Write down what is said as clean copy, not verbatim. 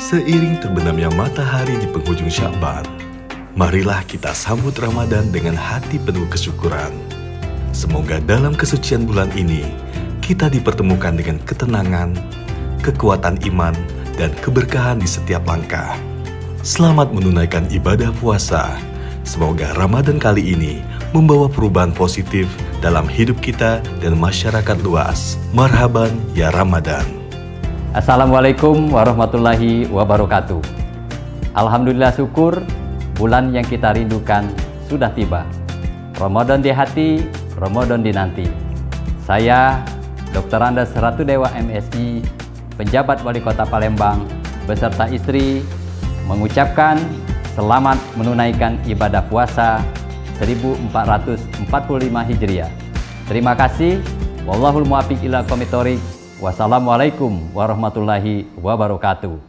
Seiring terbenamnya matahari di penghujung Sya'ban, marilah kita sambut Ramadan dengan hati penuh kesyukuran. Semoga dalam kesucian bulan ini, kita dipertemukan dengan ketenangan, kekuatan iman, dan keberkahan di setiap langkah. Selamat menunaikan ibadah puasa. Semoga Ramadan kali ini membawa perubahan positif dalam hidup kita dan masyarakat luas. Marhaban ya Ramadan. Assalamualaikum warahmatullahi wabarakatuh. Alhamdulillah, syukur bulan yang kita rindukan sudah tiba. Ramadan di hati, Ramadan dinanti. Saya Dr. Andes Ratudewa MSI, penjabat Wali Kota Palembang beserta istri mengucapkan selamat menunaikan ibadah puasa 1445 Hijriah. Terima kasih. Wallahul muwaffiq ila aqwamit thoriq. Wassalamualaikum warahmatullahi wabarakatuh.